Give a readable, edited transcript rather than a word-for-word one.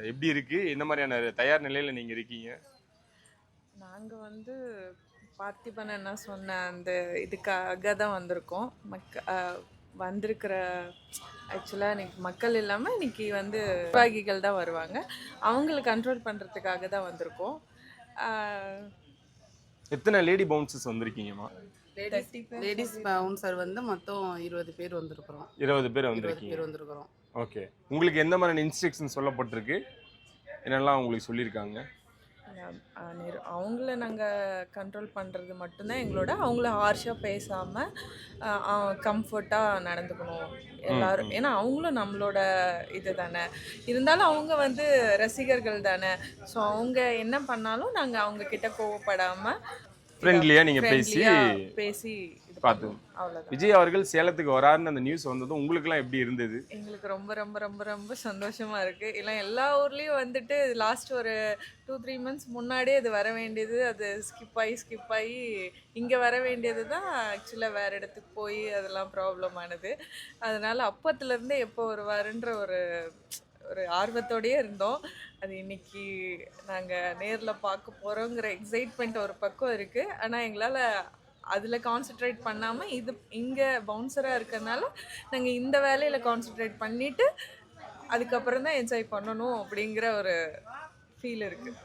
எப்படி இருக்கு? என்ன மாதிரியான தயார் நிலையில நீங்க இருக்கீங்க? நாங்க வந்து பார்த்திபன் அண்ணா சொன்ன அந்த இதுக்காக தான் வந்திருக்கோம். வந்திருக்கிற ஆக்சுவலாக இன்னைக்கு மக்கள் இல்லாமல் இன்னைக்கு வந்து நிர்வாகிகள் தான் வருவாங்க. அவங்களை கண்ட்ரோல் பண்ணுறதுக்காக தான் வந்திருக்கோம். எத்தனை லேடி பவுன்சர்ஸ் வந்திருக்கீங்கம்மா? லேடிஸ் பவுன்சர் வந்து மொத்தம் 20 பேர் வந்திருக்கிறோம். 20 பேர் 20 வந்திருக்கீங்க. பேர் வந்திருக்கிறோம். ஓகே. உங்களுக்கு எந்த மாதிரியான இன்ஸ்ட்ரக்ஷன் சொல்லப்பட்டிருக்கு? என்னெல்லாம் உங்களுக்கு சொல்லியிருக்காங்க? அவங்கள நாங்கள் கண்ட்ரோல் பண்ணுறது மட்டும்தான் எங்களோட. அவங்கள ஹார்ஷாக பேசாமல் கம்ஃபர்ட்டாக நடந்துக்கணும் எல்லாரும். ஏன்னா அவங்களும் நம்மளோட இது தானே. இருந்தாலும் அவங்க வந்து ரசிகர்கள் தானே. ஸோ அவங்க என்ன பண்ணாலும் நாங்கள் அவங்க கிட்ட கோவப்படாமல் ஃப்ரெண்ட்லியா நீங்க பேசி பார்த்து. விஜய் அவர்கள் சேலத்துக்கு வராருன்னு அந்த நியூஸ் வந்ததும் உங்களுக்குலாம் எப்படி இருந்தது? எங்களுக்கு ரொம்ப ரொம்ப ரொம்ப ரொம்ப சந்தோஷமா இருக்கு. இல்லை எல்லா ஊர்லேயும் வந்துட்டு லாஸ்ட் ஒரு 2-3 மந்த்ஸ் முன்னாடியே அது வர வேண்டியது, அது ஸ்கிப் ஆகி இங்கே வர வேண்டியது தான் ஆக்சுவலாக வேறு இடத்துக்கு போய் அதெல்லாம் ப்ராப்ளம் ஆனது. அதனால் அப்பத்துலேருந்தே எப்போ வருவாருன்ற ஒரு ஆர்வத்தோடையே இருந்தோம். அது இன்னைக்கு நாங்கள் நேரில் பார்க்க போகிறோங்கிற எக்ஸைட்மெண்ட் ஒரு பக்கம் இருக்குது. ஆனால் எங்களால் அதில் கான்சென்ட்ரேட் பண்ணாமல் இங்கே பவுன்சராக இருக்கிறதுனால நாங்கள் இந்த வேலையில் கான்சென்ட்ரேட் பண்ணிவிட்டு அதுக்கப்புறம் தான் என்ஜாய் பண்ணணும் அப்படிங்கிற ஒரு ஃபீல் இருக்குது.